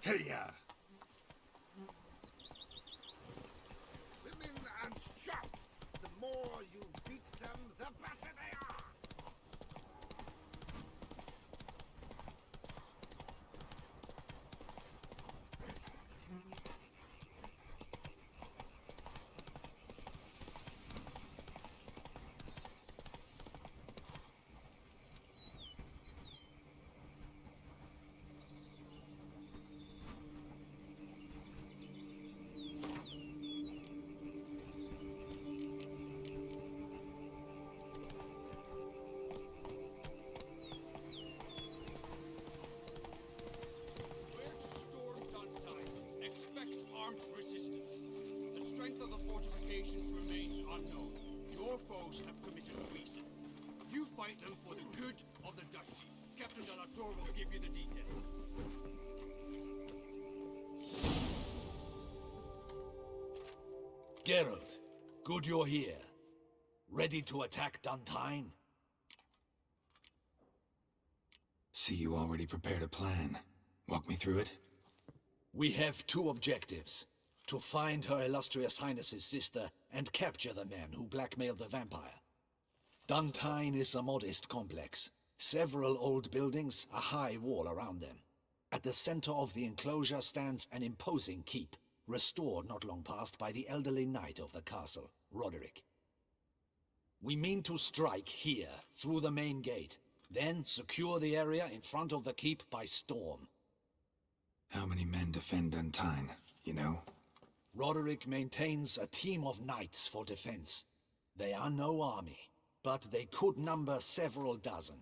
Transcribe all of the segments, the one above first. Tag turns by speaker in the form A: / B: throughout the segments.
A: Hey-ya!
B: Women and chaps. The more you beat them, the better they are.
C: Your foes have committed treason. You fight them for the good of the Duchy. Captain Delator will give you the details.
A: Geralt, good you're here. Ready to attack Duntine?
D: See, you already prepared a plan. Walk me through it.
A: We have two objectives. To find Her Illustrious Highness's sister and capture the men who blackmailed the vampire. Duntine is a modest complex. Several old buildings, a high wall around them. At the center of the enclosure stands an imposing keep, restored not long past by the elderly knight of the castle, Roderick. We mean to strike here, through the main gate, then secure the area in front of the keep by storm.
D: How many men defend Duntine, you know?
A: Roderick maintains a team of knights for defense. They are no army, but they could number several dozen.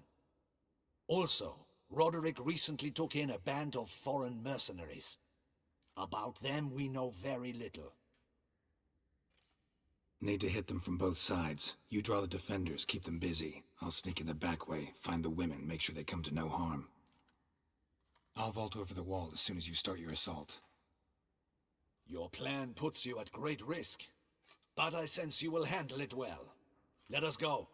A: Also, Roderick recently took in a band of foreign mercenaries. About them we know very little.
D: Need to hit them from both sides. You draw the defenders, keep them busy. I'll sneak in the back way, find the women, make sure they come to no harm. I'll vault over the wall as soon as you start your assault.
A: Your plan puts you at great risk, but I sense you will handle it well. Let us go.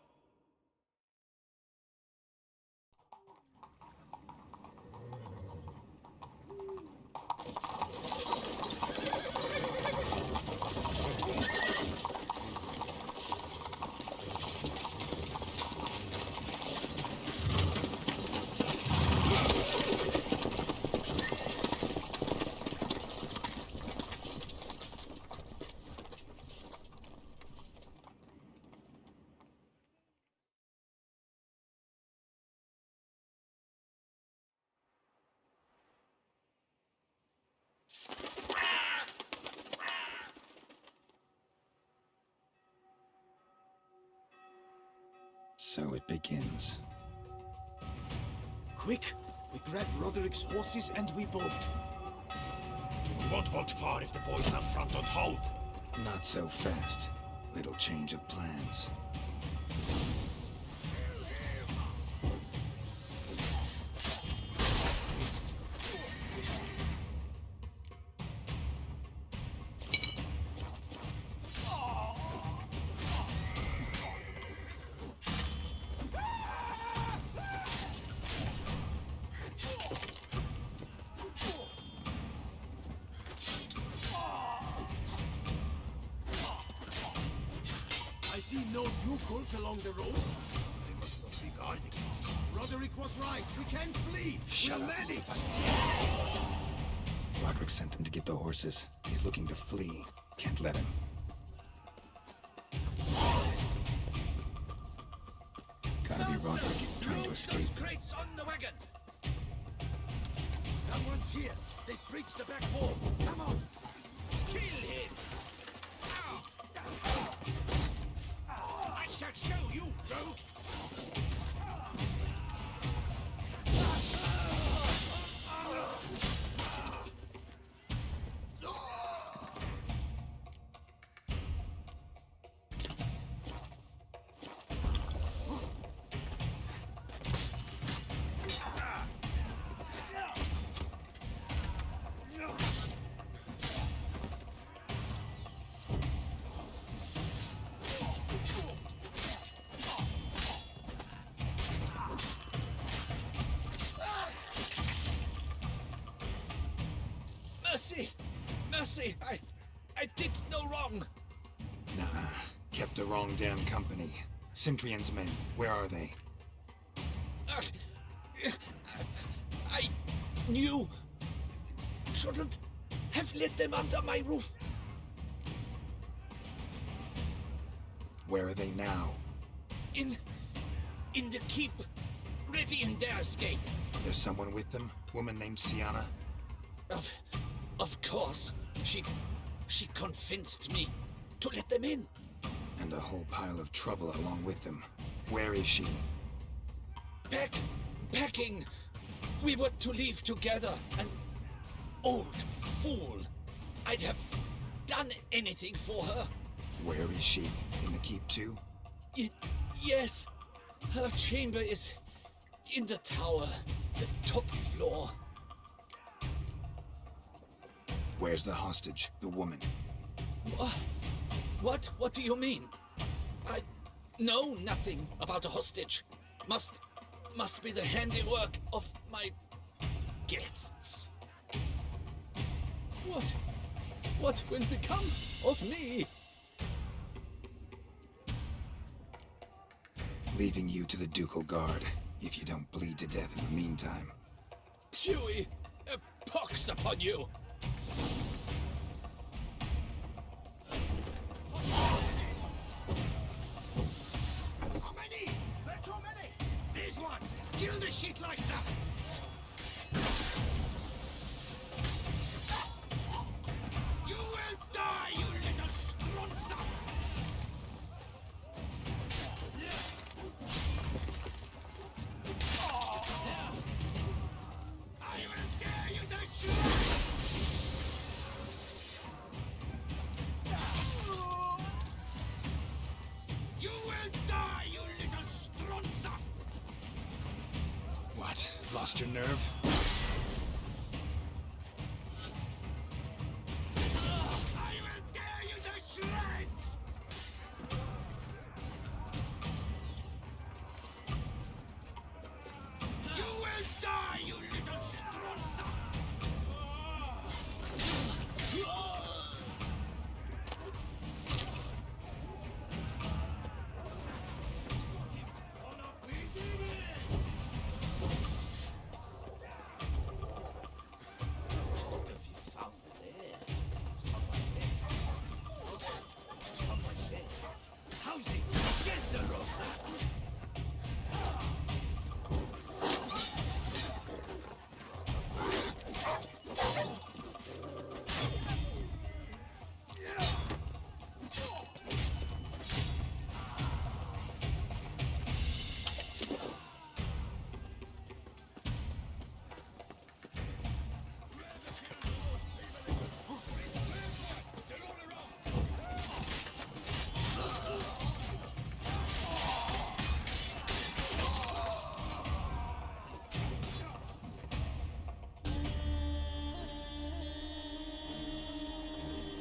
D: So it begins.
E: Quick! We grab Roderick's horses and we bolt.
A: We won't vault far if the boys up front don't hold.
D: Not so fast. Little change of plans.
E: I see no ducals along the road. They must not be guarding it. Roderick was right. We can flee.
D: Shut
E: we'll
D: up.
E: manage.
D: Roderick sent them to get the horses. He's looking to flee. Can't let him. Gotta be Roderick, trying to escape.
E: Those crates on the wagon. Someone's here. They've breached the back wall. Come on. Kill him.
B: I shall show you, rogue.
A: mercy! I did no wrong!
D: Nah, kept the wrong damn company. Centrion's men, where are they?
A: Uh, I knew... Shouldn't have let them under my roof.
D: Where are they now?
A: In the keep, ready in their escape.
D: There's someone with them? Woman named Sienna?
A: Of course. She convinced me to let them in.
D: And a whole pile of trouble along with them. Where is she?
A: Packing. We were to leave together. An old fool. I'd have done anything for her.
D: Where is she? In the keep too?
A: Yes. Her chamber is in the tower, the top floor.
D: Where's the hostage, the woman?
A: What? What do you mean? I know nothing about a hostage. Must be the handiwork of my guests. What will become of me?
D: Leaving you to the ducal guard, if you don't bleed to death in the meantime.
A: Chewie, a pox upon you!
B: How many? There are too many. There's one. Kill the shitleister. You will die, you little strunza. I will tear you to shreds. You will die, you little strunza.
D: What? Lost your nerve?
B: I will tear you to shreds! You will die, you little strunza! What have you found there? Someone's there. Someone's there. How did you get the Rosa?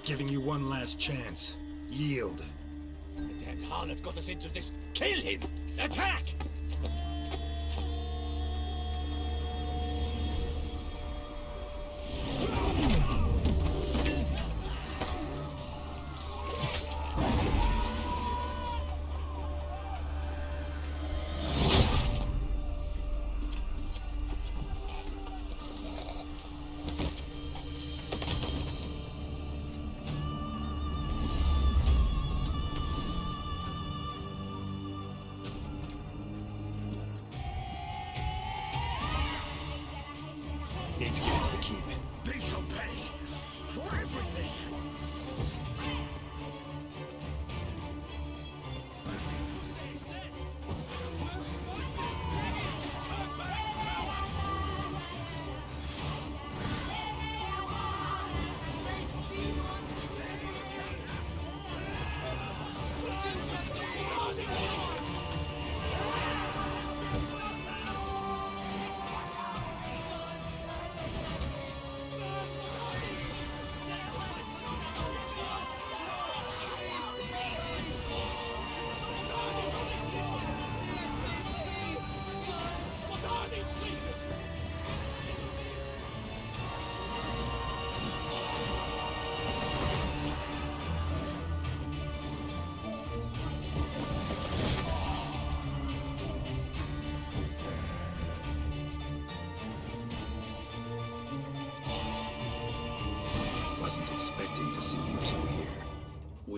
D: Giving you one last chance. Yield.
A: The damned harlot got us into this. Kill him! Attack!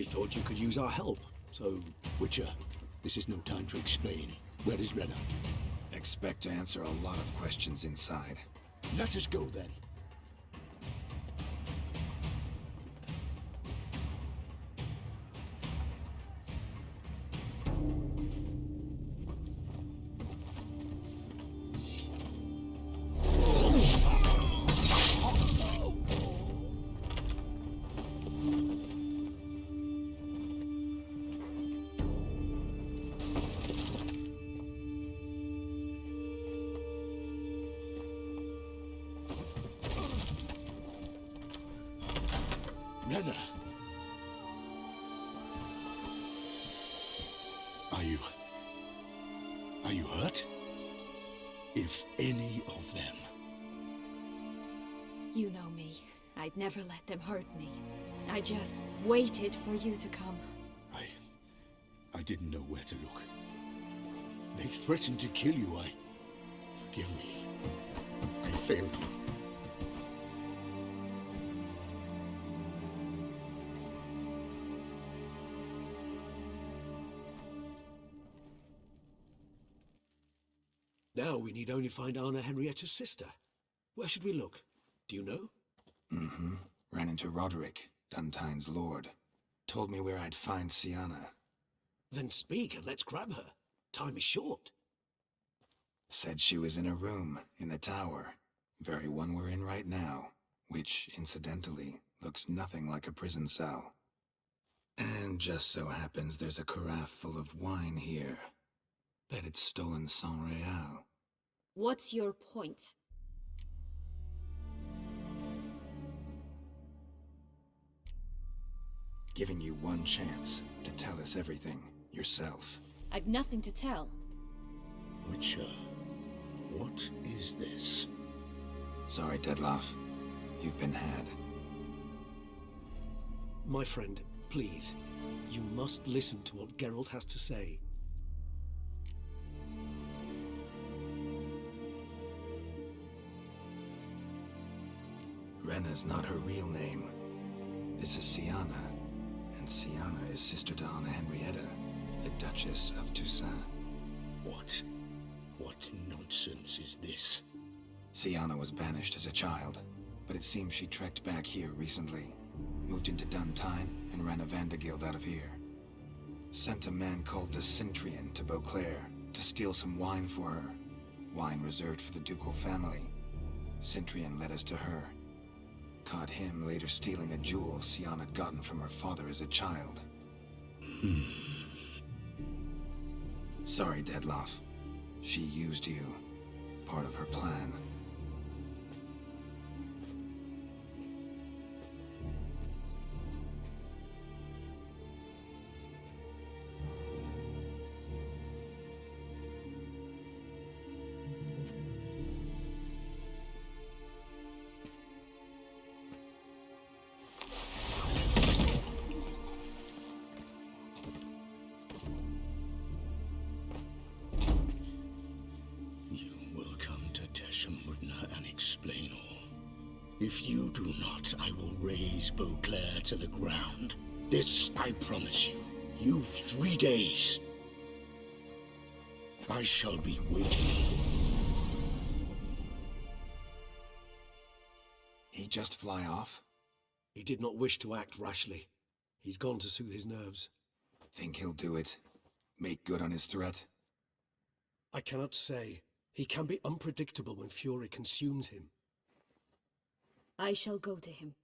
E: thought you could use our help, so...
B: Witcher, this is no time to explain. Where is Rena?
D: Expect to answer a lot of questions inside.
B: Let us go then. Rena! Are you hurt? If any of them.
F: You know me. I'd never let them hurt me. I just waited for you to come.
B: I didn't know where to look. They threatened to kill you. Forgive me. I failed you.
E: Now we need only find Anna Henrietta's sister. Where should we look? Do you know?
D: Mm-hmm. Ran into Roderick, Duntine's lord. Told me where I'd find Sienna.
E: Then speak and let's grab her. Time is short.
D: Said she was in a room in the tower. Very one we're in right now. Which, incidentally, looks nothing like a prison cell. And just so happens there's a carafe full of wine here. Bet it's stolen sans real.
F: What's your point?
D: Giving you one chance to tell us everything yourself.
F: I've nothing to tell.
B: Witcher, what is this?
D: Sorry, Dettlaff. You've been had.
E: My friend, please. You must listen to what Geralt has to say.
D: Rena's not her real name. This is Sienna, and Sienna is sister to Anna Henrietta, the Duchess of Toussaint.
B: What? What nonsense is this?
D: Sienna was banished as a child, but it seems she trekked back here recently. Moved into Duntine and ran a Vandergild out of here. Sent a man called the Cintrian to Beauclair to steal some wine for her. Wine reserved for the ducal family. Cintrian led us to her. Caught him later stealing a jewel Sienna had gotten from her father as a child. Sorry, Dettlaff. She used you. Part of her plan.
B: And explain all. If you do not, I will raise Beauclair to the ground. This I promise you. You've 3 days. I shall be waiting.
D: He just fly off?
E: He did not wish to act rashly. He's gone to soothe his nerves.
D: Think he'll do it? Make good on his threat?
E: I cannot say. He can be unpredictable when fury consumes him.
F: I shall go to him.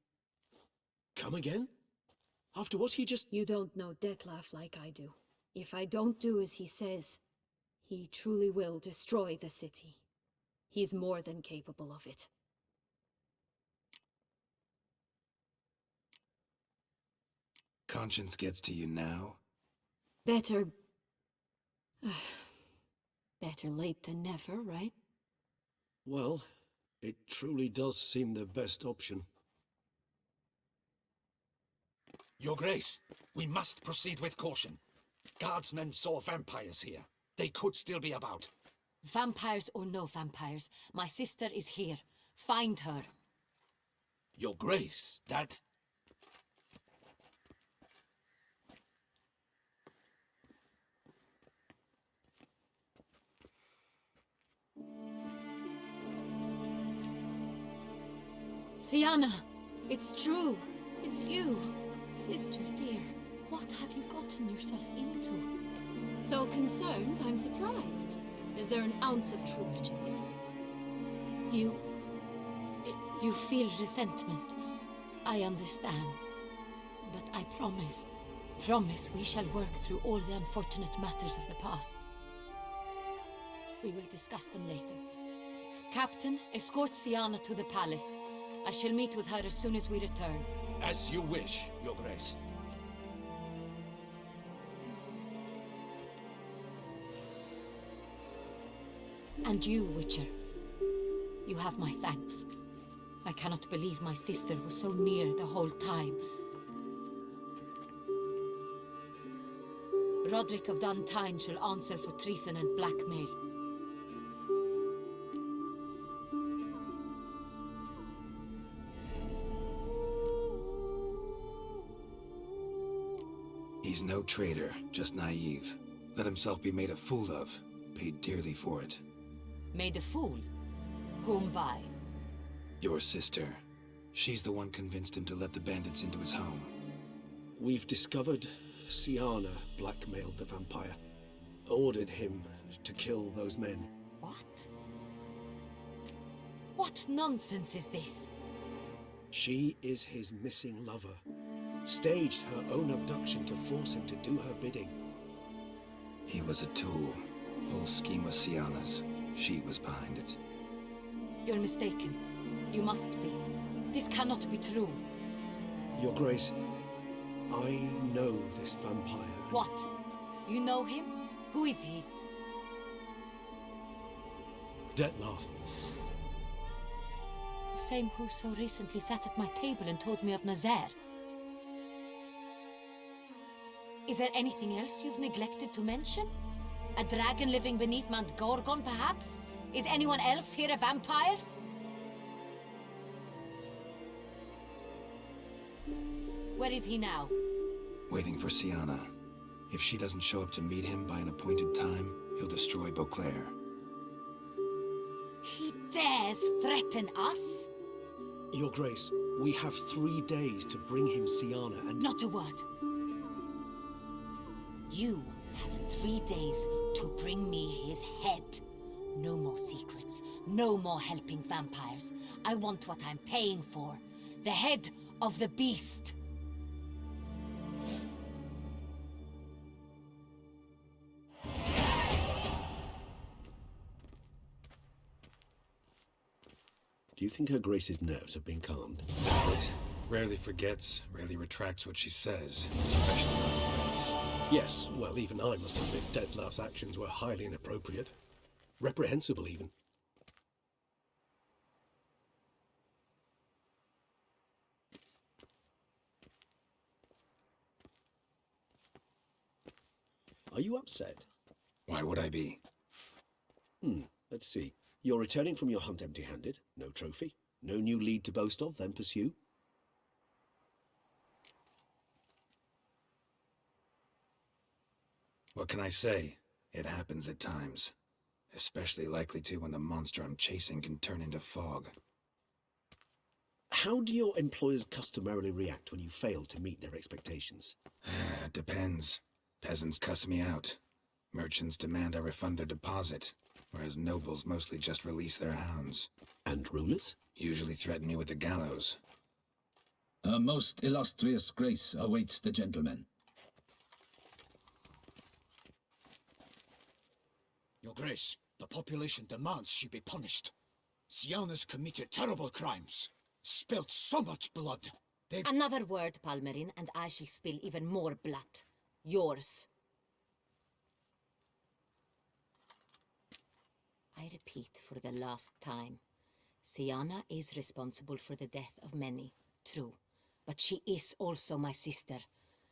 E: Come again? After what he just...
F: You don't know Dettlaff like I do. If I don't do as he says, he truly will destroy the city. He's more than capable of it.
D: Conscience gets to you now?
F: Better... Better late than never, right?
E: Well, it truly does seem the best option.
A: Your Grace, we must proceed with caution. Guardsmen saw vampires here. They could still be about.
G: Vampires or no vampires, my sister is here. Find her.
A: Your Grace, that...
G: Sienna, it's true. It's you. Sister, dear, what have you gotten yourself into?
F: So concerned, I'm surprised. Is there an ounce of truth to it?
G: You feel resentment. I understand. But I promise we shall work through all the unfortunate matters of the past. We will discuss them later. Captain, escort Sienna to the palace. I shall meet with her as soon as we return.
A: As you wish, Your Grace.
G: And you, Witcher. You have my thanks. I cannot believe my sister was so near the whole time. Roderick of Duntine shall answer for treason and blackmail.
D: He's no traitor, just naive. Let himself be made a fool of. Paid dearly for it.
G: Made a fool? Whom by?
D: Your sister. She's the one convinced him to let the bandits into his home.
E: We've discovered Sienna blackmailed the vampire. Ordered him to kill those men.
G: What? What nonsense is this?
E: She is his missing lover. Staged her own abduction to force him to do her bidding.
D: He was a tool. Whole scheme was Sienna's. She was behind it.
G: You're mistaken. You must be. This cannot be true.
E: Your Grace, I know this vampire.
G: What? You know him? Who is he?
E: Dettlaff.
G: The same who so recently sat at my table and told me of Nazaire. Is there anything else you've neglected to mention? A dragon living beneath Mount Gorgon, perhaps? Is anyone else here a vampire? Where is he now?
D: Waiting for Sienna. If she doesn't show up to meet him by an appointed time, he'll destroy Beauclair.
G: He dares threaten us?
E: Your Grace, we have 3 days to bring him Sienna and...
G: Not a word. You have 3 days to bring me his head. No more secrets. No more helping vampires. I want what I'm paying for. The head of the beast.
E: Do you think Her Grace's nerves have been calmed?
D: But rarely forgets, rarely retracts what she says, especially on threats.
E: Yes, well, even I must admit Dettlaff's actions were highly inappropriate. Reprehensible, even. Are you upset?
D: Why would I be?
E: Let's see. You're returning from your hunt empty-handed. No trophy. No new lead to boast of, then pursue.
D: What can I say? It happens at times. Especially likely to when the monster I'm chasing can turn into fog.
E: How do your employers customarily react when you fail to meet their expectations?
D: Depends. Peasants cuss me out. Merchants demand I refund their deposit, whereas nobles mostly just release their hounds.
E: And rulers?
D: Usually threaten me with the gallows.
H: Her most illustrious grace awaits the gentleman.
C: Your Grace, the population demands she be punished. Sienna's committed terrible crimes. Spilt so much blood.
G: Another word, Palmerin, and I shall spill even more blood. Yours. I repeat for the last time. Sienna is responsible for the death of many, true. But she is also my sister.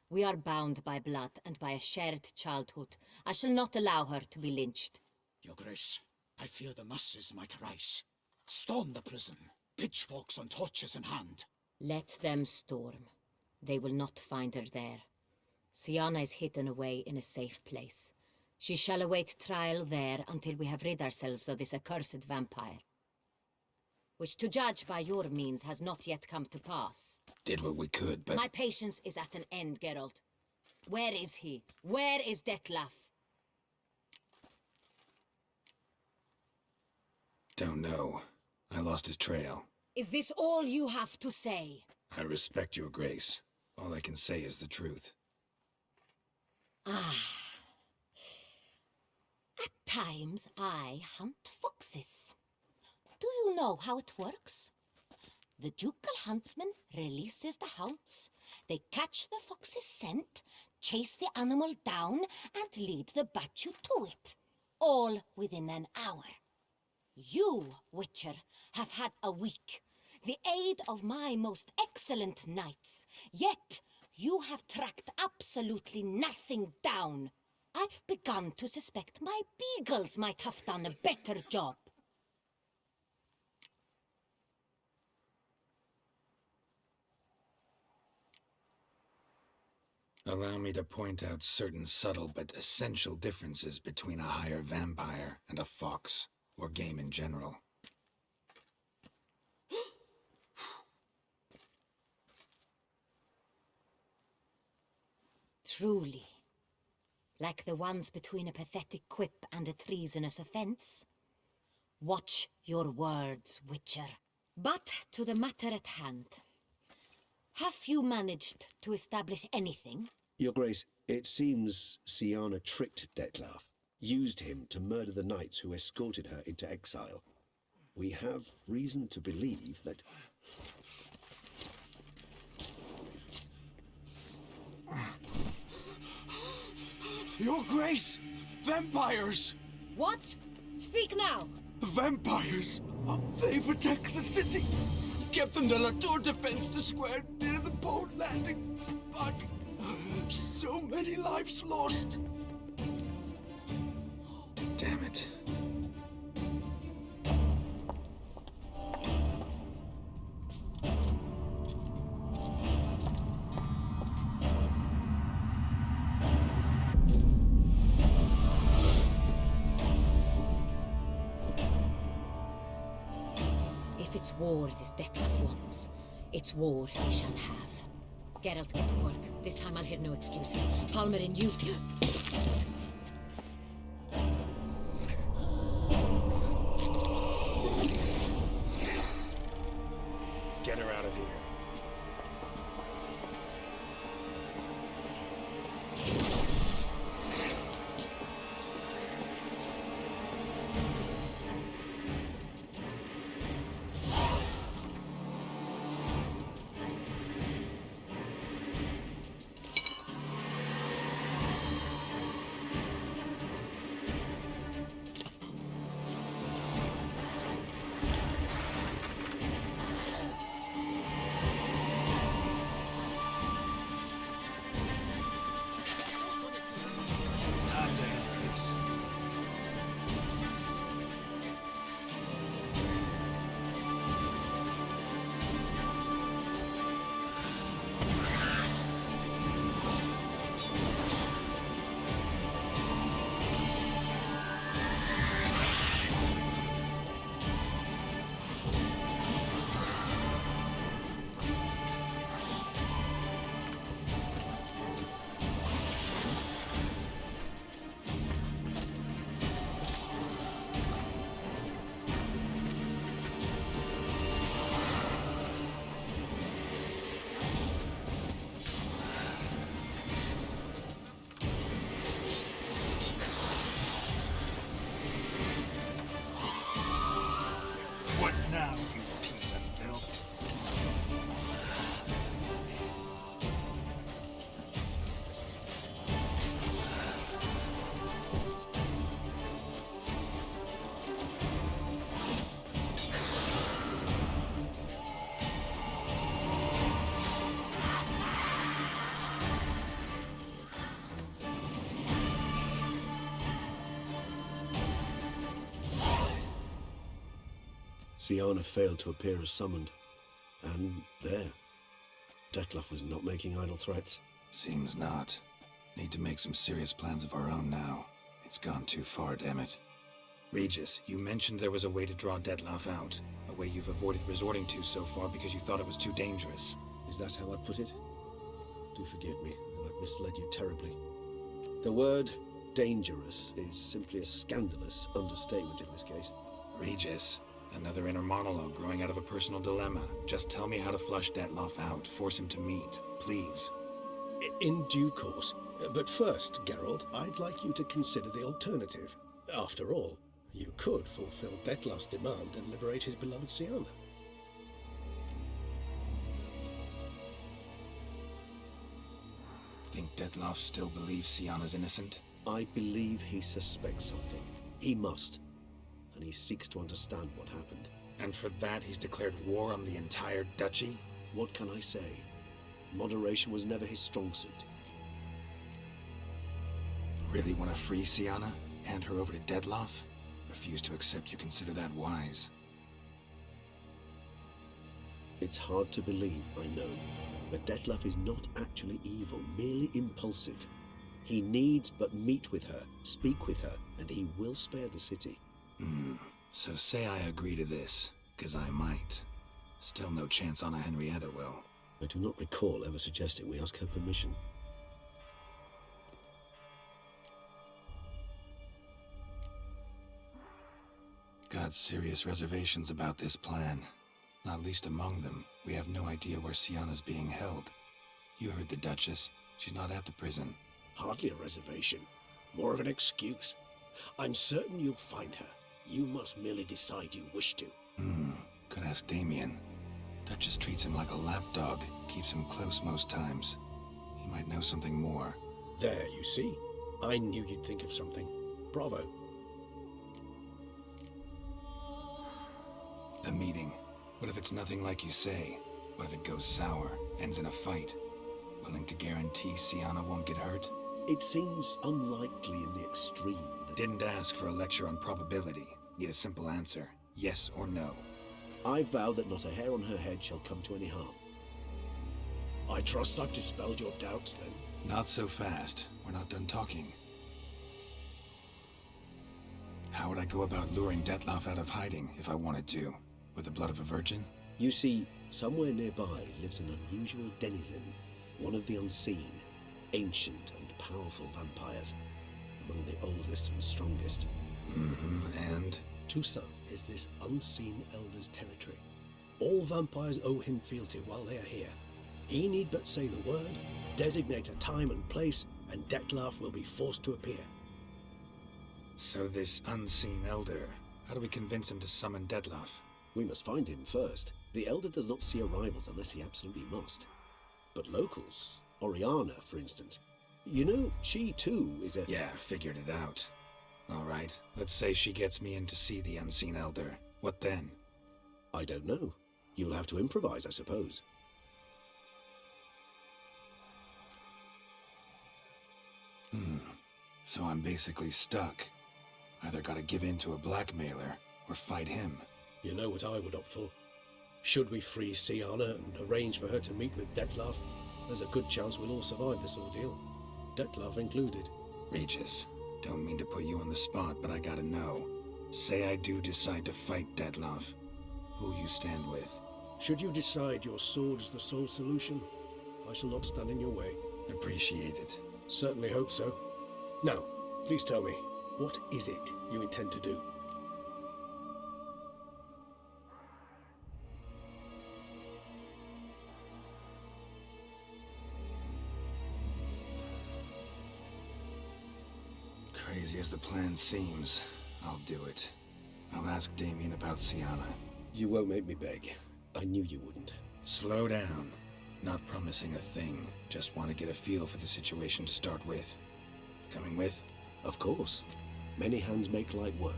G: We are bound by blood and by a shared childhood. I shall not allow her to be lynched.
C: Your Grace, I fear the masses might rise. Storm the prison, pitchforks and torches in hand.
G: Let them storm. They will not find her there. Sienna is hidden away in a safe place. She shall await trial there until we have rid ourselves of this accursed vampire. which to judge by your means has not yet come to pass.
D: Did what we could, but...
G: My patience is at an end, Geralt. Where is he? Where is Detlef?
D: Don't know. I lost his trail.
G: Is this all you have to say?
D: I respect your grace. All I can say is the truth.
G: Ah. At times, I hunt foxes. Do you know how it works? The ducal huntsman releases the hounds. They catch the fox's scent, chase the animal down, and lead the battue to it. All within an hour. You, Witcher, have had a week. The aid of my most excellent knights. Yet, you have tracked absolutely nothing down. I've begun to suspect my beagles might have done a better job.
D: Allow me to point out certain subtle but essential differences between a higher vampire and a fox, or game in general.
G: Truly. Like the ones between a pathetic quip and a treasonous offense. Watch your words, Witcher. But to the matter at hand. Have you managed to establish anything?
E: Your Grace, it seems Syanna tricked Detlef, used him to murder the knights who escorted her into exile. We have reason to believe that...
C: Your Grace! Vampires!
G: What? Speak now!
C: Vampires! They've attacked the city! Captain de la Tour defends the square near the boat landing, but so many lives lost!
D: Damn it.
G: If it's war this Detlef wants, it's war he shall have. Geralt, get to work. This time I'll hear no excuses. Palmer and you...
D: Get her out of here.
E: What now, you piece of filth? Syanna failed to appear as summoned. And there. Detlef was not making idle threats.
D: Seems not. Need to make some serious plans of our own now. It's gone too far, damn it. Regis, you mentioned there was a way to draw Dettlaff out. A way you've avoided resorting to so far because you thought it was too dangerous.
E: Is that how I put it? Do forgive me that I've misled you terribly. The word dangerous is simply a scandalous understatement in this case.
D: Regis, another inner monologue growing out of a personal dilemma. Just tell me how to flush Dettlaff out, force him to meet, please.
E: In due course. But first, Geralt, I'd like you to consider the alternative. After all, you could fulfill Dettlaff's demand and liberate his beloved Siana.
D: Think Dettlaff still believes Siana's innocent?
E: I believe he suspects something. He must. And he seeks to understand what happened.
D: And for that, he's declared war on the entire duchy?
E: What can I say? Moderation was never his strong suit.
D: Really want to free Siana? Hand her over to Dettlaff? Refuse to accept you consider that wise.
E: It's hard to believe, I know. But Dettlaff is not actually evil, merely impulsive. He needs but meet with her, speak with her, and he will spare the city.
D: So say I agree to this, 'cause I might. Still no chance Anna Henrietta will.
E: I do not recall ever suggesting we ask her permission.
D: Got serious reservations about this plan. Not least among them, we have no idea where Siana's being held. You heard the Duchess. She's not at the prison.
E: Hardly a reservation. More of an excuse. I'm certain you'll find her. You must merely decide you wish to.
D: Could ask Damien. Duchess treats him like a lapdog, keeps him close most times. He might know something more.
E: There, you see? I knew you'd think of something. Bravo.
D: The meeting. What if it's nothing like you say? What if it goes sour, ends in a fight? Willing to guarantee Siana won't get hurt?
E: It seems unlikely in the extreme that...
D: Didn't ask for a lecture on probability. Need a simple answer. Yes or no.
E: I vow that not a hair on her head shall come to any harm. I trust I've dispelled your doubts, then.
D: Not so fast. We're not done talking. How would I go about luring Dettlaff out of hiding if I wanted to? With the blood of a virgin?
E: You see, somewhere nearby lives an unusual denizen, one of the unseen, ancient and powerful vampires, among the oldest and strongest.
D: And?
E: Toussaint is this unseen elder's territory. All vampires owe him fealty while they are here. He need but say the word, designate a time and place, and Dettlaff will be forced to appear.
D: So this unseen elder, how do we convince him to summon Dettlaff?
E: We must find him first. The elder does not see arrivals unless he absolutely must. But locals, Oriana, for instance, you know, she too is a...
D: Yeah, figured it out. All right, let's say she gets me in to see the unseen elder. What then?
E: I don't know. You'll have to improvise, I suppose.
D: So I'm basically stuck. Either gotta give in to a blackmailer, or fight him.
E: You know what I would opt for. Should we free Siana and arrange for her to meet with Dettlaff, there's a good chance we'll all survive this ordeal. Dettlaff included.
D: Regis, don't mean to put you on the spot, but I gotta know. Say I do decide to fight Dettlaff. Who'll you stand with?
E: Should you decide your sword is the sole solution, I shall not stand in your way.
D: Appreciate it.
E: Certainly hope so. Now, please tell me, what is it you intend to do?
D: Crazy as the plan seems, I'll do it. I'll ask Damien about Siana.
E: You won't make me beg. I knew you wouldn't.
D: Slow down. Not promising a thing. Just want to get a feel for the situation to start with. Coming with?
E: Of course. Many hands make light work.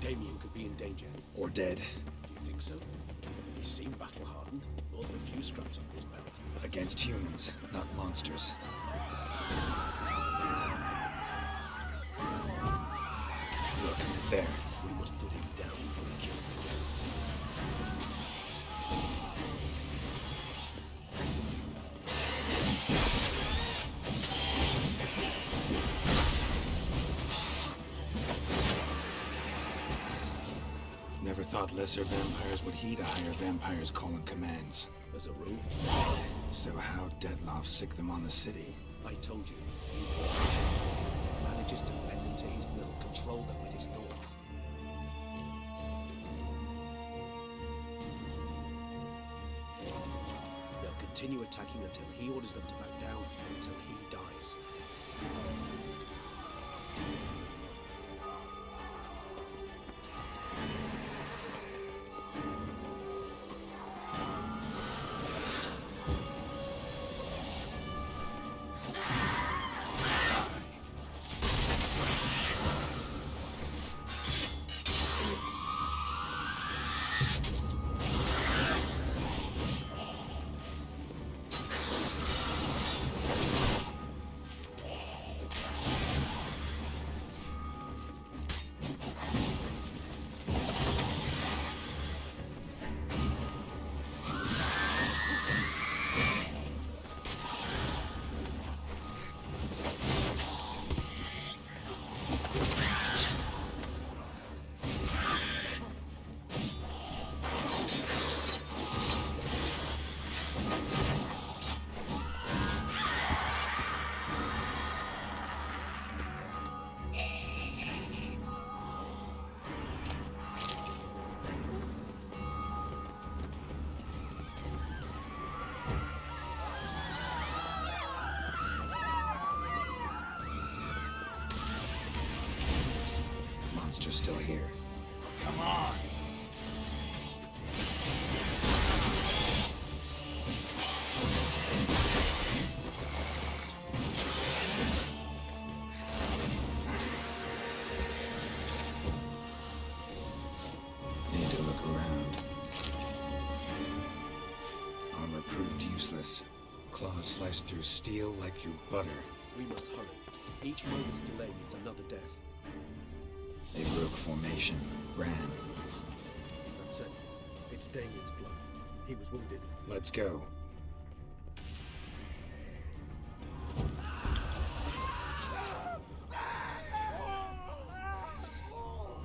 E: Damien could be in danger.
D: Or dead.
E: You think so? He seemed battle-hardened. More than a few scraps under his belt.
D: Against humans, not monsters. Look, there.
E: We must put him down before he kills again.
D: lot lesser vampires would heed a higher vampire's calling commands.
E: As a rule,
D: So how'd Deadloff sick them on the city?
E: I told you, he's insane. He manages to bend them to his will, control them with his thoughts. They'll continue attacking until he orders them to back down, until he dies.
D: Monster's still here.
C: Come on.
D: Need to look around. Armor proved useless. Claws sliced through steel like through butter.
E: We must hurry. Each moment's delay means another death.
D: They broke formation, ran.
E: That's it. It's Damien's blood. He was wounded.
D: Let's go.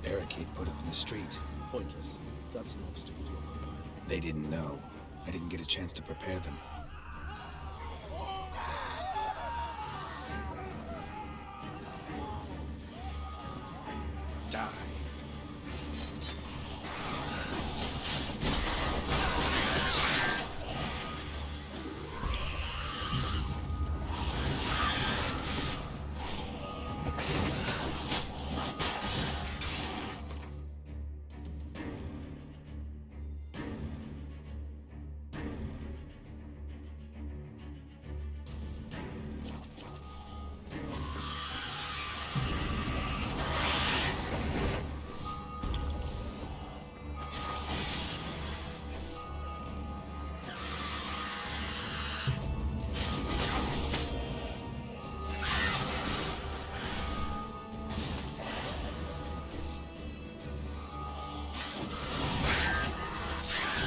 D: Barricade put up in the street.
E: Pointless. That's an obstacle to a vampire.
D: They didn't know. I didn't get a chance to prepare them. Die.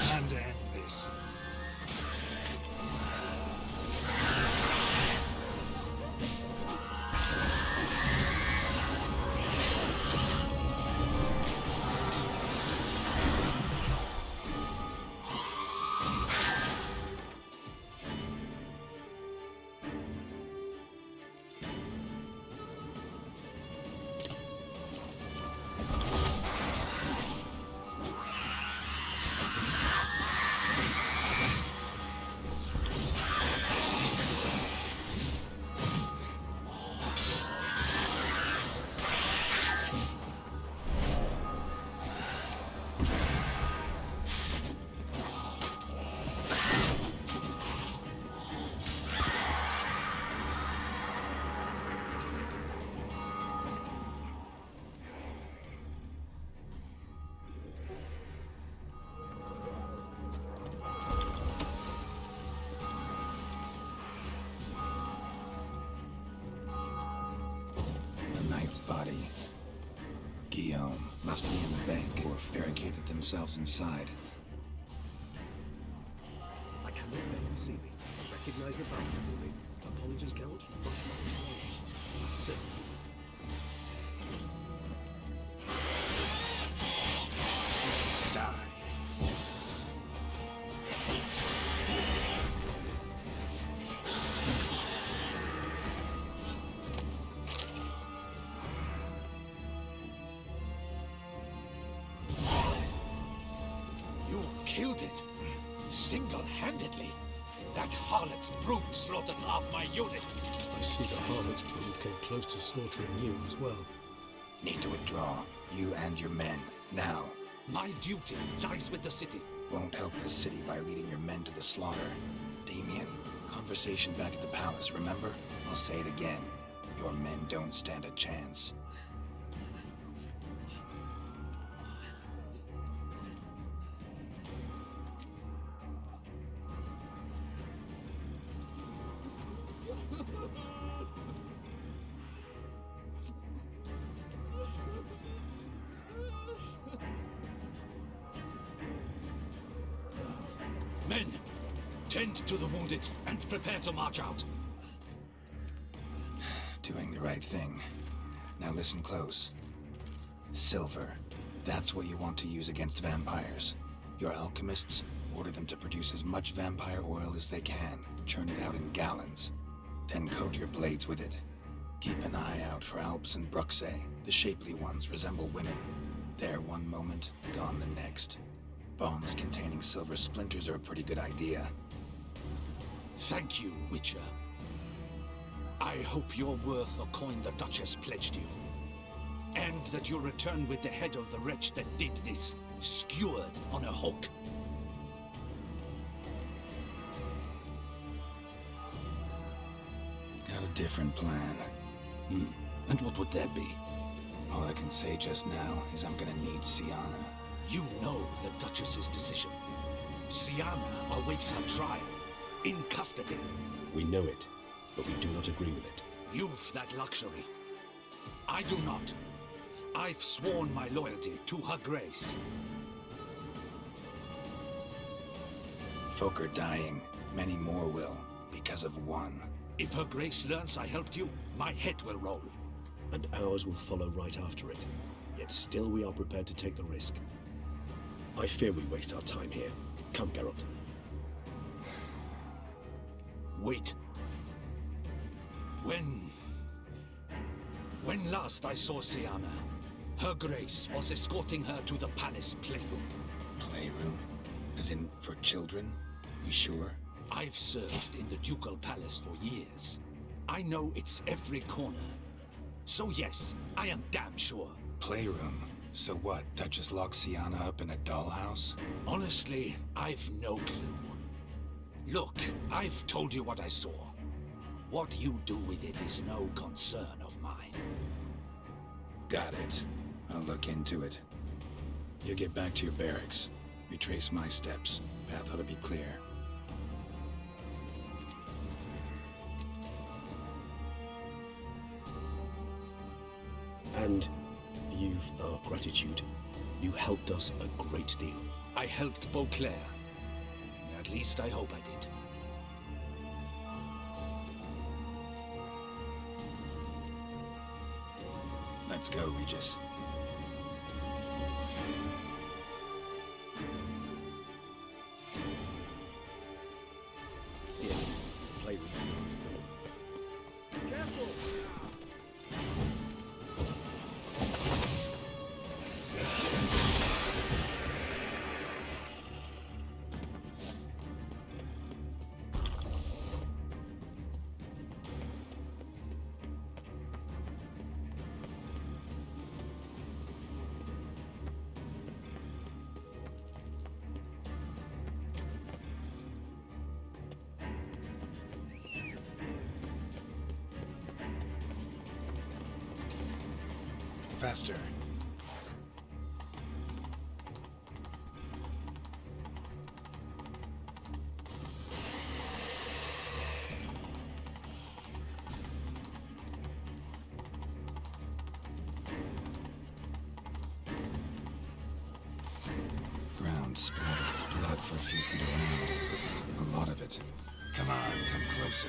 C: Time to end this.
D: The knight's body. Guillaume must be in the bank or barricaded themselves inside.
E: I cannot let them see me. Recognize the vampire in me. Apologies, Count. Must not be wrong. That's it.
D: Die.
A: Single-handedly? That harlot's brood slaughtered half my unit.
E: I see the harlot's brood came close to slaughtering you as well.
D: Need to withdraw. You and your men. Now.
A: My duty lies with the city.
D: Won't help the city by leading your men to the slaughter. Damien, conversation back at the palace, remember? I'll say it again. Your men don't stand a chance.
A: Men, tend to the wounded and prepare to march out.
D: Doing the right thing. Now listen close. Silver. That's what you want to use against vampires. Your alchemists order them to produce as much vampire oil as they can. Churn it out in gallons. Then coat your blades with it. Keep an eye out for Alps and Bruxae. The shapely ones resemble women. There one moment, gone the next. Bombs containing silver splinters are a pretty good idea.
A: Thank you, Witcher. I hope you're worth the coin the Duchess pledged you. And that you'll return with the head of the wretch that did this, skewered on a hook.
D: Got a different plan.
A: And what would that be?
D: All I can say just now is I'm gonna need Siana.
A: You know the Duchess's decision. Siana awaits her trial, in custody.
E: We know it, but we do not agree with it.
A: You've that luxury. I do not. I've sworn my loyalty to her grace.
D: Folk are dying. Many more will, because of one.
A: If her grace learns I helped you, my head will roll.
E: And ours will follow right after it. Yet still we are prepared to take the risk. I fear we waste our time here. Come, Geralt.
A: Wait. When last I saw Siana, her grace was escorting her to the palace playroom.
D: Playroom? As in, for children? You sure?
A: I've served in the ducal palace for years. I know its every corner. So yes, I am damn sure.
D: Playroom? So what, Duchess locked Siana up in a dollhouse?
A: Honestly, I've no clue. Look, I've told you what I saw. What you do with it is no concern of mine.
D: Got it. I'll look into it. You get back to your barracks. Retrace my steps. Path ought to be clear.
E: And you've our gratitude. You helped us a great deal.
A: I helped Beauclair. At least I hope I did.
D: Let's go, Regis.
E: Here, playroom's beyond this door. Careful!
D: Faster. Ground splattered with blood for a few feet around. A lot of it. Come on, come closer.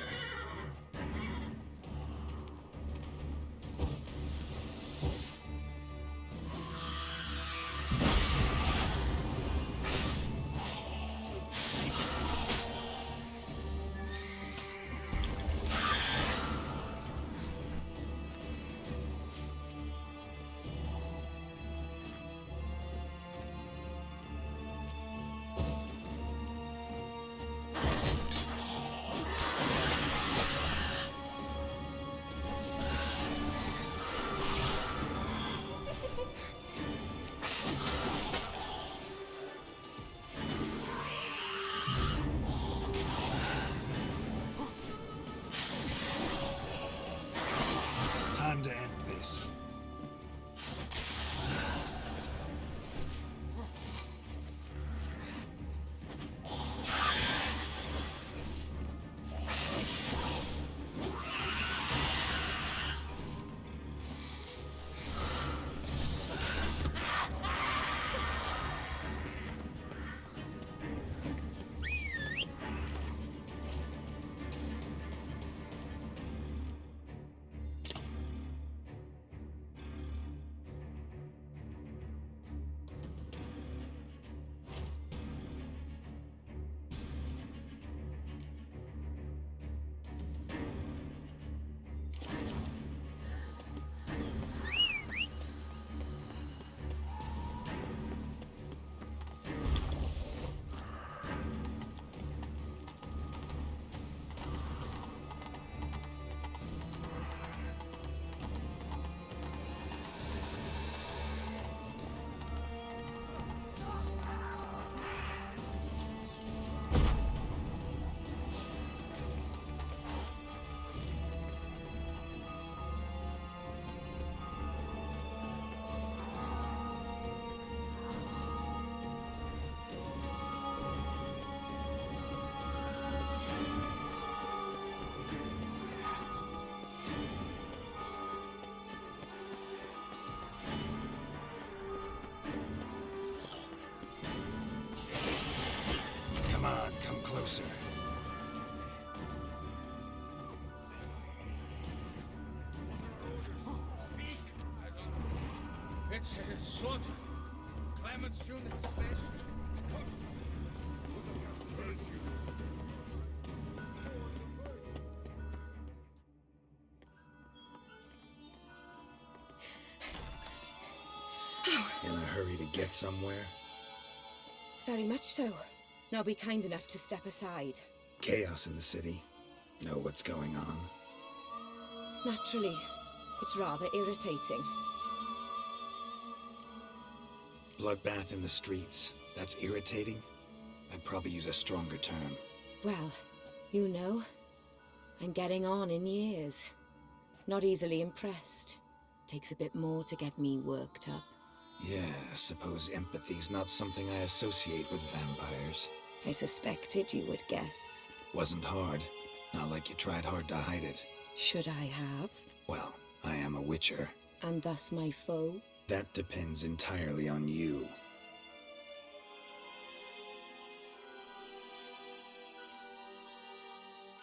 C: Slaughter. Climate soon its nest.
D: In a hurry to get somewhere?
I: Very much so. Now be kind enough to step aside.
D: Chaos in the city. Know what's going on?
I: Naturally. It's rather irritating.
D: Bloodbath in the streets. That's irritating? I'd probably use a stronger term.
I: Well, you know, I'm getting on in years. Not easily impressed. Takes a bit more to get me worked up.
D: Yeah, suppose empathy's not something I associate with vampires.
I: I suspected you would guess.
D: Wasn't hard. Not like you tried hard to hide it.
I: Should I have?
D: Well, I am a witcher.
I: And thus my foe?
D: That depends entirely on you.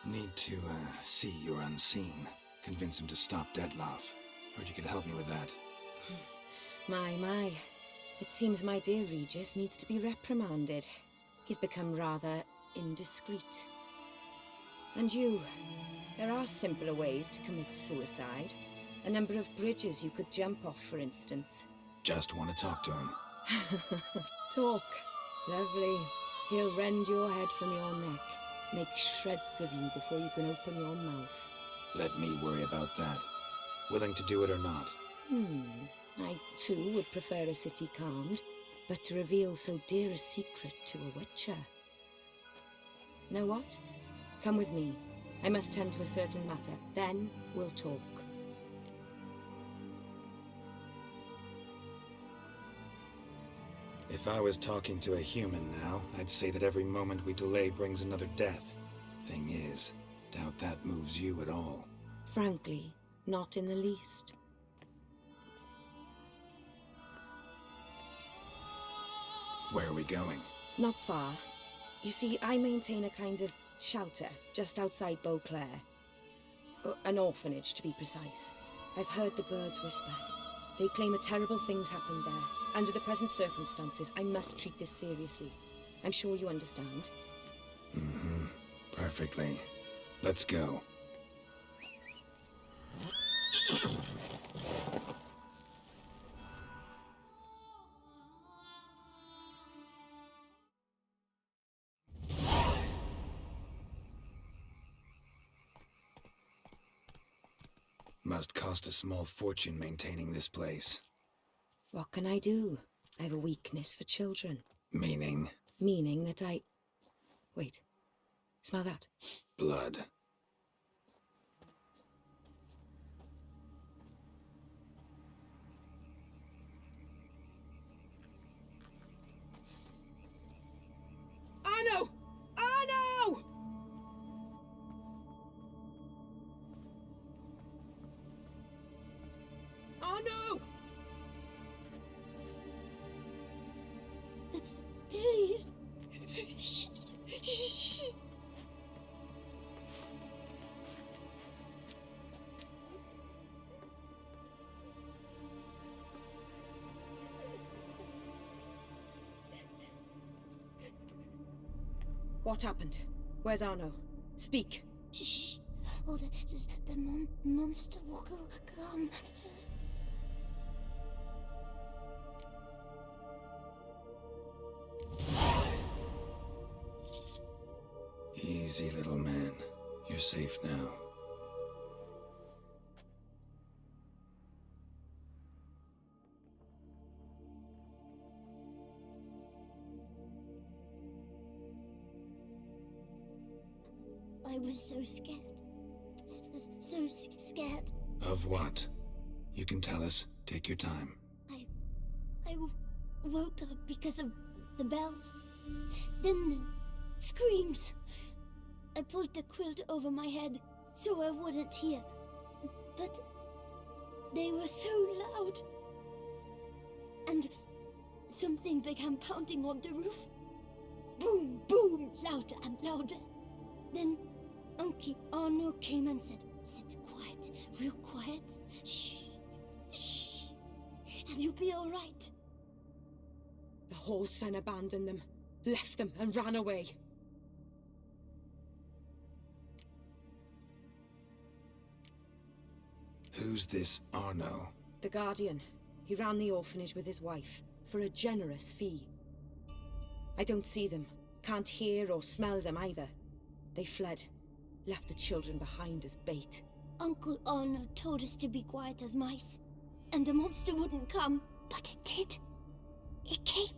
D: Need to, see you're unseen. Convince him to stop Dettlaff. Heard you could help me with that.
I: My. It seems my dear Regis needs to be reprimanded. He's become rather indiscreet. And you, there are simpler ways to commit suicide. A number of bridges you could jump off, for instance.
D: Just want to talk to him.
I: Talk. Lovely. He'll rend your head from your neck. Make shreds of you before you can open your mouth.
D: Let me worry about that. Willing to do it or not?
I: I, too, would prefer a city calmed, but to reveal so dear a secret to a witcher. Know what? Come with me. I must tend to a certain matter. Then we'll talk.
D: If I was talking to a human now, I'd say that every moment we delay brings another death. Thing is, doubt that moves you at all.
I: Frankly, not in the least.
D: Where are we going?
I: Not far. You see, I maintain a kind of shelter just outside Beauclair. An orphanage, to be precise. I've heard the birds whisper. They claim a terrible thing's happened there. Under the present circumstances, I must treat this seriously. I'm sure you understand.
D: Perfectly. Let's go. Must cost a small fortune maintaining this place.
I: What can I do? I have a weakness for children.
D: Meaning?
I: Meaning that I... Wait. Smell that?
D: Blood.
I: Arno! Arno! Arno!
G: Please.
I: What happened? Where's Arno? Speak.
G: Shh. Oh, the monster will come.
D: Easy, little man. You're safe now.
G: I was so scared. So scared.
D: Of what? You can tell us. Take your time.
G: I woke up because of the bells. Then the screams. I pulled the quilt over my head so I wouldn't hear. But they were so loud. And something began pounding on the roof. Boom, boom, louder and louder. Then Uncle Arno came and said, "Sit quiet, real quiet. Shh, shh."
J: and you'll be all right.
I: The whole son abandoned them, left them and ran away.
D: Who's this Arno?
I: The Guardian. He ran the orphanage with his wife, for a generous fee. I don't see them, can't hear or smell them either. They fled, left the children behind as bait.
J: Uncle Arno told us to be quiet as mice, and the monster wouldn't come, but it did. It came.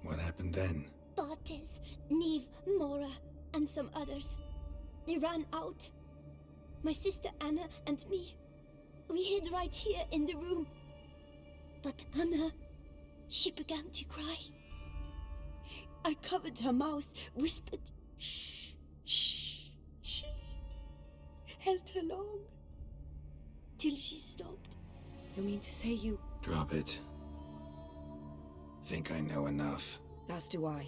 D: What happened then?
J: Bartes, Neve, Mora, and some others. They ran out. My sister Anna and me, we hid right here in the room. But Anna, she began to cry. I covered her mouth, whispered, shh, shh, shh. Held her long, till she stopped.
I: You mean to say you...
D: Drop it. Think I know enough.
I: As do I.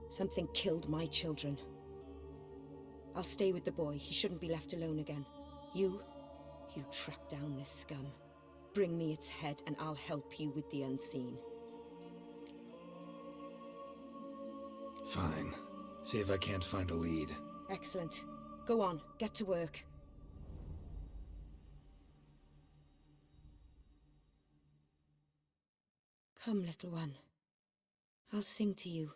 I: Something killed my children. I'll stay with the boy. He shouldn't be left alone again. You track down this scum. Bring me its head and I'll help you with the unseen.
D: Fine. See if I can't find a lead.
I: Excellent. Go on, get to work. Come, little one. I'll sing to you.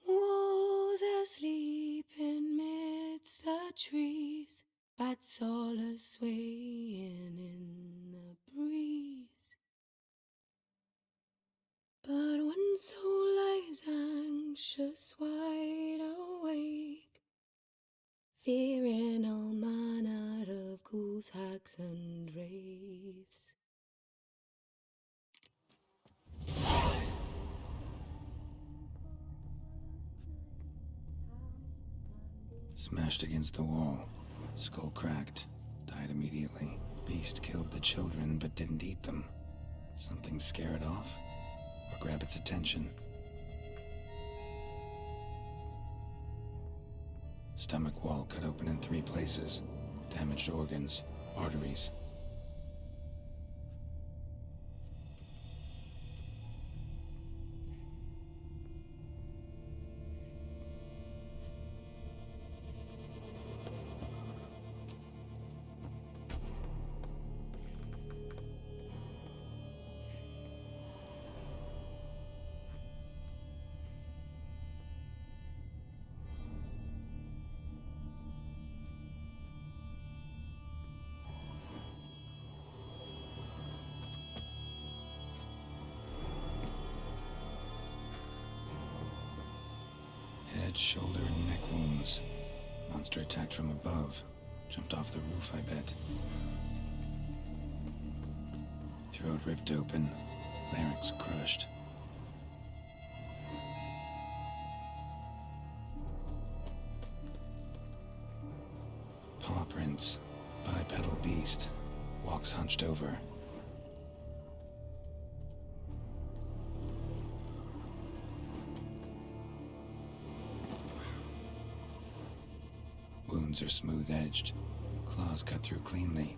I: Wolves asleep in midst the trees, bats all a-swaying in the breeze. But one soul lies anxious, wide awake, fearing all manner of ghouls, hags, and wraiths.
D: Smashed against the wall. Skull cracked. Died immediately. Beast killed the children but didn't eat them. Something scare it off? Or grab its attention? Stomach wall cut open in 3 places. Damaged organs. Arteries. Head, shoulder, and neck wounds. Monster attacked from above. Jumped off the roof, I bet. Throat ripped open. Larynx crushed. Paw prints. Bipedal beast. Walks hunched over. Wounds are smooth-edged, claws cut through cleanly.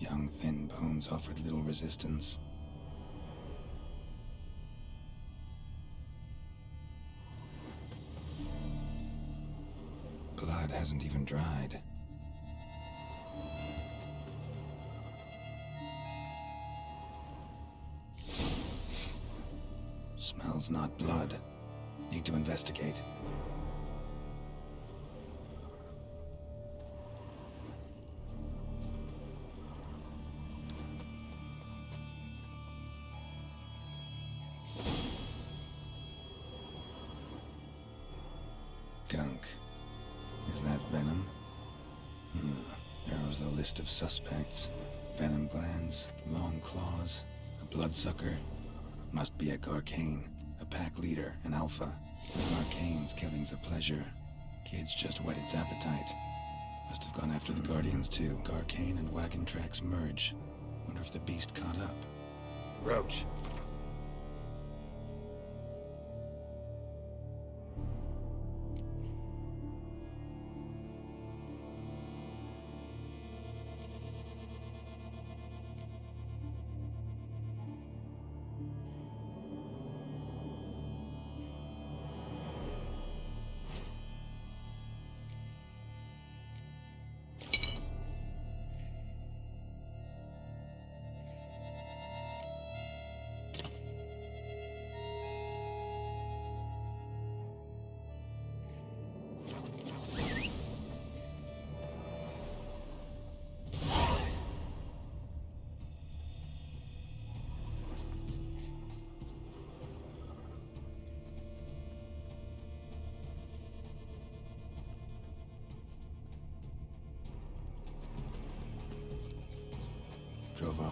D: Young, thin bones offered little resistance. Blood hasn't even dried. Smells not blood. Need to investigate. Gunk. Is that venom? Narrows the list of suspects. Venom glands, long claws, a bloodsucker. Must be a Garcane, a pack leader, an alpha. Garcane's killing's a pleasure. Kids just whet its appetite. Must have gone after the Guardians too. Garcane and wagon tracks merge. Wonder if the beast caught up. Roach!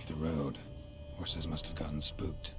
D: off the road. Horses must have gotten spooked.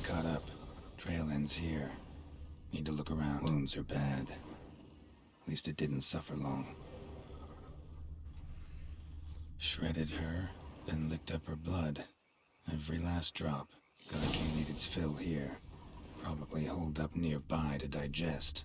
D: Caught up. Trail ends here. Need to look around. Wounds are bad. At least it didn't suffer long. Shredded her, then licked up her blood. Every last drop. God can't need its fill here. Probably holed up nearby to digest.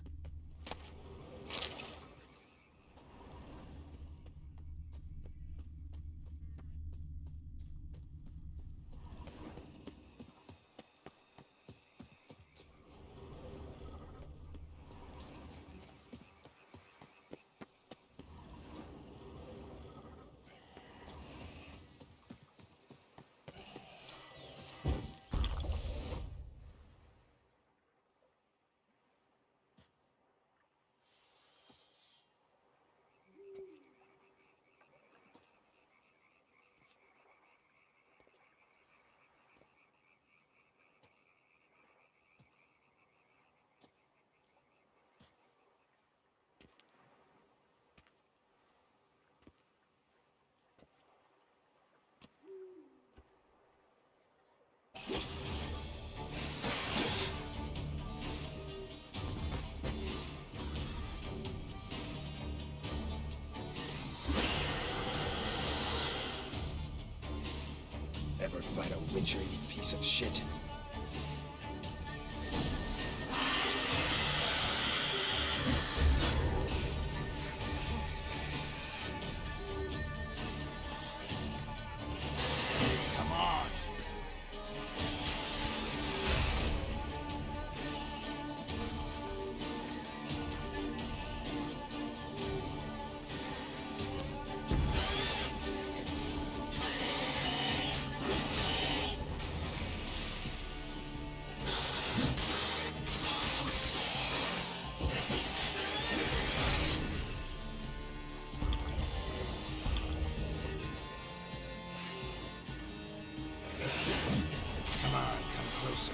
D: Ever fight a witcher, you piece of shit? Come on! Closer.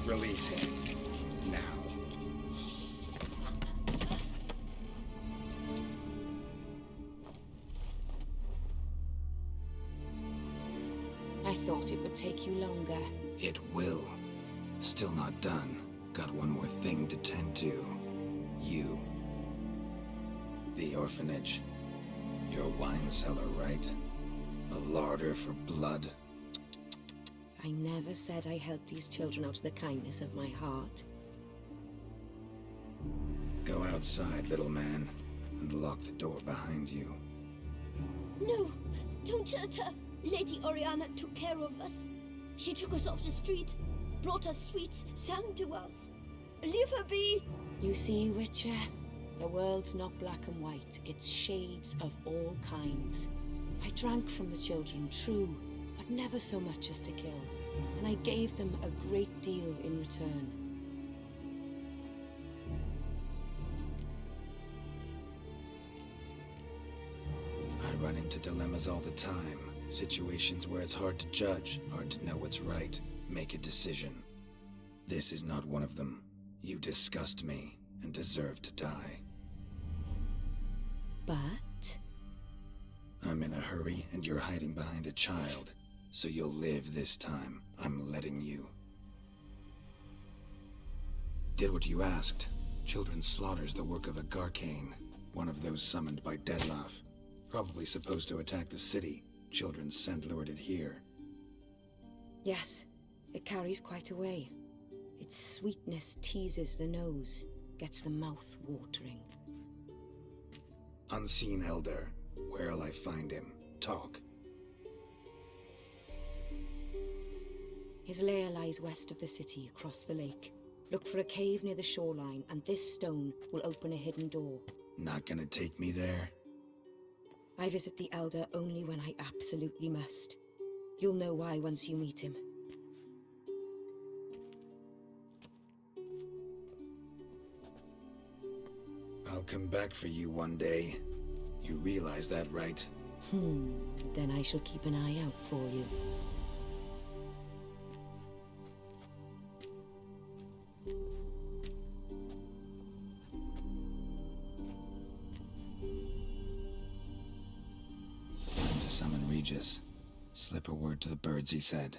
D: Release him. Now.
I: I thought it would take you longer.
D: It will. Still not done. Got one more thing to tend to. You. The orphanage. Your wine cellar, right? A larder for blood.
I: I never said I helped these children out of the kindness of my heart.
D: Go outside, little man, and lock the door behind you.
J: No, don't hurt her. Lady Oriana took care of us. She took us off the street, brought us sweets, sang to us. Leave her be!
I: You see, Witcher, the world's not black and white. It's shades of all kinds. I drank from the children, true, but never so much as to kill. And I gave them a great deal in return.
D: I run into dilemmas all the time. Situations where it's hard to judge, hard to know what's right, make a decision. This is not one of them. You disgust me and deserve to die.
I: But
D: I'm in a hurry and you're hiding behind a child. So you'll live this time. I'm letting you. Did what you asked. Children's slaughter's the work of a Garcane, one of those summoned by Dettlaff. Probably supposed to attack the city. Children's scent lured it here.
I: yes, it carries quite a way. Its sweetness teases the nose, gets the mouth watering.
D: Unseen Elder. Where'll I find him? Talk.
I: His lair lies west of the city, across the lake. Look for a cave near the shoreline, and this stone will open a hidden door.
D: Not gonna take me there?
I: I visit the Elder only when I absolutely must. You'll know why once you meet him.
D: I'll come back for you one day. You realize that, right?
I: Then I shall keep an eye out for you.
D: To summon Regis. Slip a word to the birds, he said.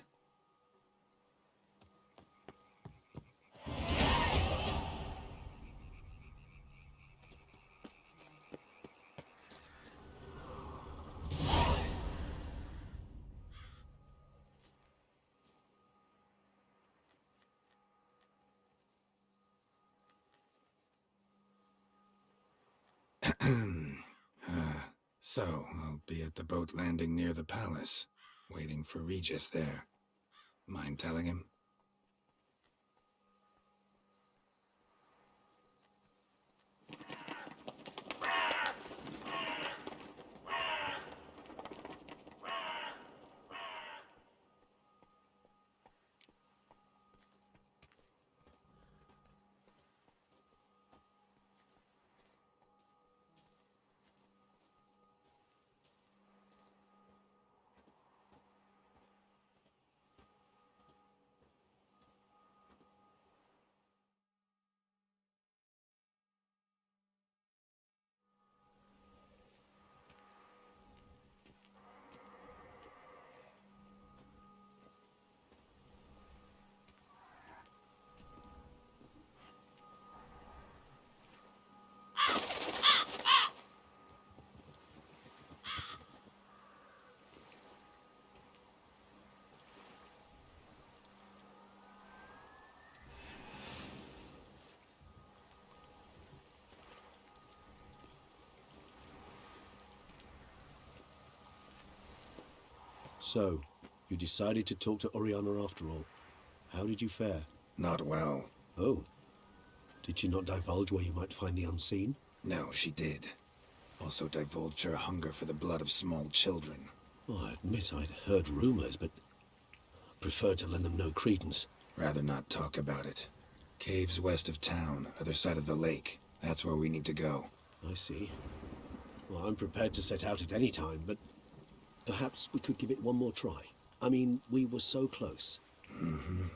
D: So, I'll be at the boat landing near the palace, waiting for Regis there. Mind telling him?
E: So, you decided to talk to Oriana after all. How did you fare?
D: Not well.
E: Oh. Did she not divulge where you might find the unseen?
D: No, she did. Also divulged her hunger for the blood of small children.
E: Well, I admit I'd heard rumors, but preferred to lend them no credence.
D: Rather not talk about it. Caves west of town, other side of the lake. That's where we need to go.
E: I see. Well, I'm prepared to set out at any time, but perhaps we could give it one more try. I mean, we were so close.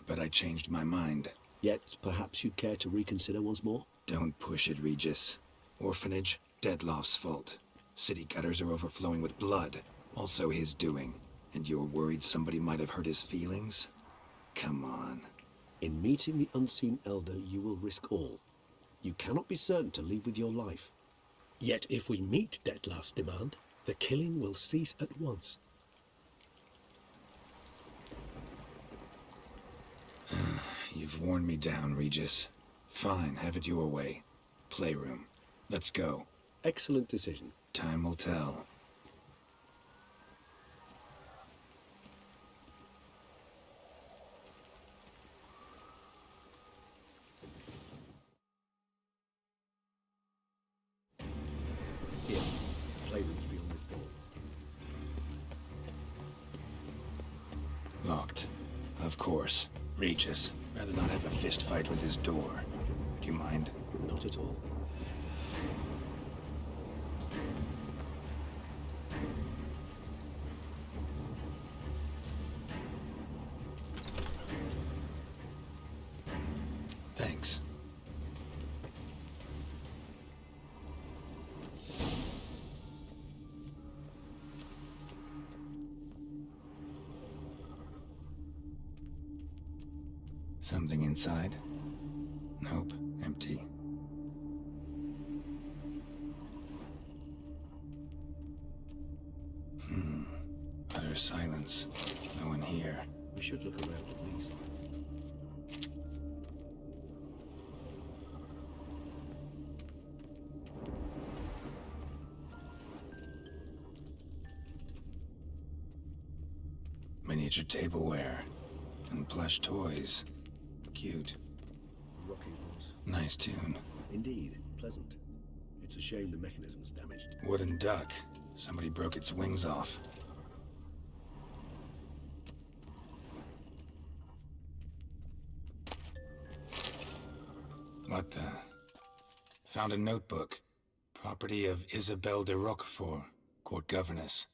D: But I changed my mind.
E: Yet, perhaps you'd care to reconsider once more?
D: Don't push it, Regis. Orphanage, Dettlaff's fault. City gutters are overflowing with blood. Also his doing. And you're worried somebody might have hurt his feelings? Come on.
E: In meeting the unseen elder, you will risk all. You cannot be certain to leave with your life. Yet if we meet Dettlaff's demand, the killing will cease at once.
D: You've worn me down, Regis. Fine, have it your way. Playroom. Let's go.
E: Excellent decision.
D: Time will tell.
E: Here, playroom's beyond this door.
D: Locked. Of course. Regis, rather not have a fist fight with this door. Would you mind?
E: Not at all.
D: Thanks. Something inside? Nope, empty. Utter silence. No one here.
E: We should look around at least.
D: Miniature tableware. And plush toys. Cute.
E: A rocking horse.
D: Nice tune.
E: Indeed, pleasant. It's a shame the mechanism's damaged.
D: Wooden duck. Somebody broke its wings off. What the? Found a notebook. Property of Isabelle de Roquefort, court governess.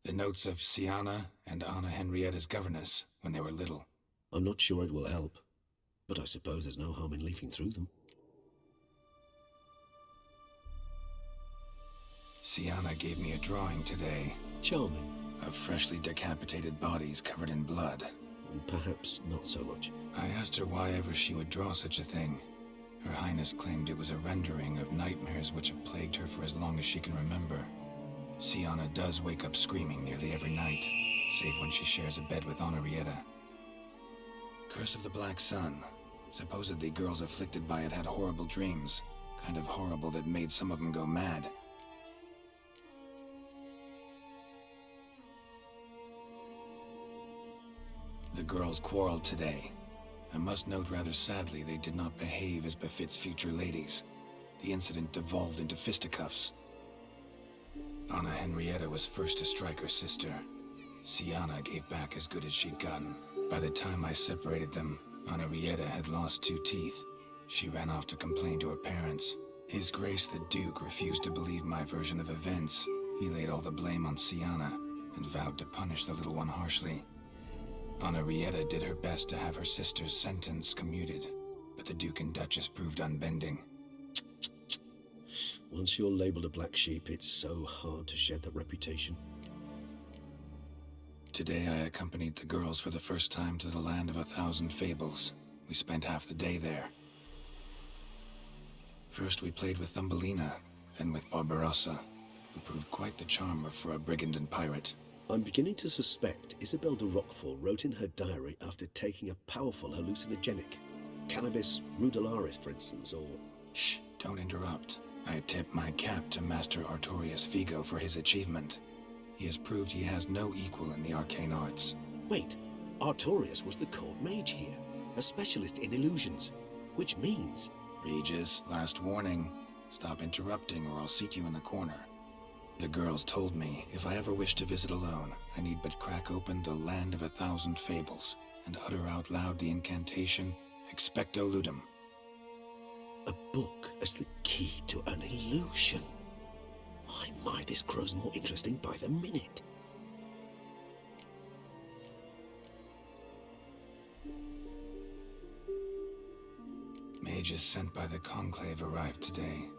D: The notes of Siana and Anna Henrietta's governess when they were little.
E: I'm not sure it will help, but I suppose there's no harm in leafing through them.
D: Siana gave me a drawing today.
E: Charming.
D: Of freshly decapitated bodies covered in blood.
E: Perhaps not so much.
D: I asked her why ever she would draw such a thing. Her Highness claimed it was a rendering of nightmares which have plagued her for as long as she can remember. Siana does wake up screaming nearly every night, save when she shares a bed with Henrietta. Curse of the Black Sun. Supposedly girls afflicted by it had horrible dreams. Kind of horrible that made some of them go mad. The girls quarreled today. I must note rather sadly they did not behave as befits future ladies. The incident devolved into fisticuffs. Anna Henrietta was first to strike her sister. Siana gave back as good as she'd gotten. By the time I separated them, Henrietta had lost 2 teeth. She ran off to complain to her parents. His Grace the Duke refused to believe my version of events. He laid all the blame on Siana and vowed to punish the little one harshly. Henrietta did her best to have her sister's sentence commuted, but the Duke and Duchess proved unbending.
E: Once you're labeled a black sheep, it's so hard to shed that reputation.
D: Today I accompanied the girls for the first time to the land of 1,000 fables. We spent half the day there. First we played with Thumbelina, then with Barbarossa, who proved quite the charmer for a brigand and pirate.
E: I'm beginning to suspect Isabelle de Roquefort wrote in her diary after taking a powerful hallucinogenic. Cannabis rudularis, for instance, or...
D: Shh, don't interrupt. I tip my cap to Master Artorius Vigo for his achievement. He has proved he has no equal in the arcane arts.
E: Wait, Artorius was the court mage here, a specialist in illusions, which means...
D: Regis, last warning. Stop interrupting or I'll seat you in the corner. The girls told me if I ever wish to visit alone, I need but crack open the land of 1,000 fables and utter out loud the incantation, Expecto Ludum.
E: A book as the key to an illusion. My, this grows more interesting by the minute.
D: Mages sent by the Conclave arrived today.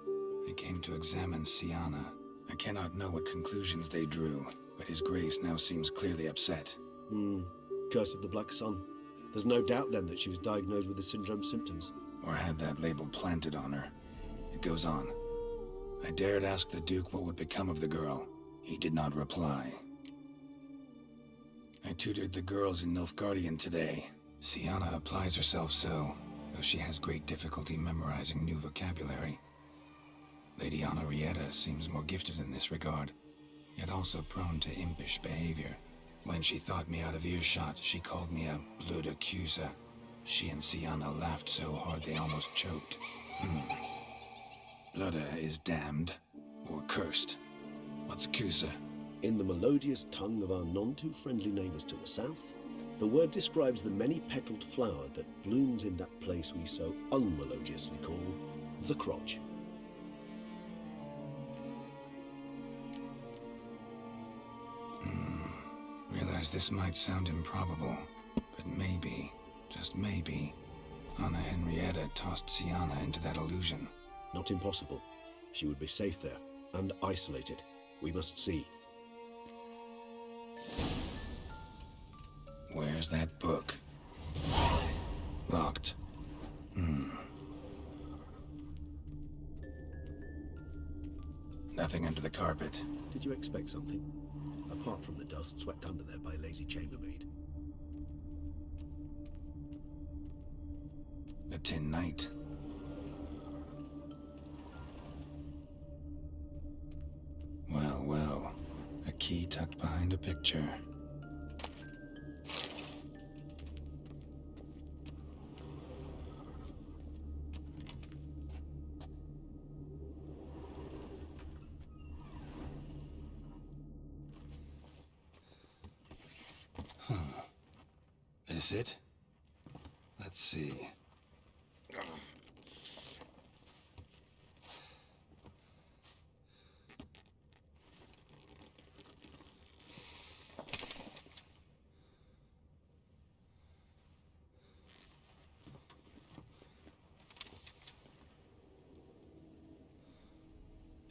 D: I came to examine Siana. I cannot know what conclusions they drew, but His Grace now seems clearly upset.
E: Curse of the Black Sun. There's no doubt then that she was diagnosed with the syndrome symptoms.
D: Or had that label planted on her. It goes on. I dared ask the Duke what would become of the girl. He did not reply. I tutored the girls in Nilfgaardian today. Siana applies herself so. though she has great difficulty memorizing new vocabulary. Lady Henrietta seems more gifted in this regard, yet also prone to impish behavior. When she thought me out of earshot, she called me a blood accuser. She and Sienna laughed so hard they almost choked. Blooda is damned, or cursed. What's accuser?
E: In the melodious tongue of our none-too-friendly neighbours to the south, the word describes the many-petaled flower that blooms in that place we so unmelodiously call the crotch.
D: Realize this might sound improbable, but maybe, just maybe, Anna Henrietta tossed Sienna into that illusion.
E: Not impossible. She would be safe there, and isolated. We must see.
D: Where's that book? Locked. Nothing under the carpet.
E: Did you expect something? Apart from the dust swept under there by a lazy chambermaid.
D: A tin knight. Well, well. A key tucked behind a picture. Is it? Let's see.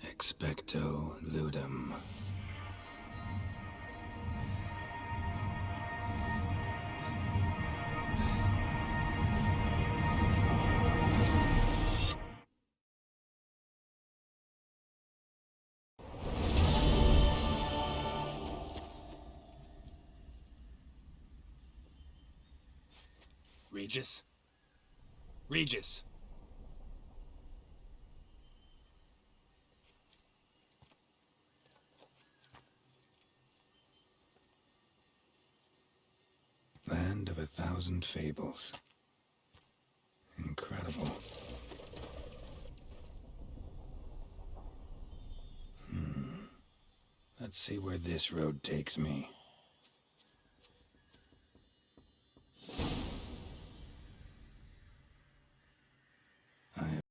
D: Expecto ludum. Regis? Regis! Land of 1,000 fables. Incredible. Let's see where this road takes me.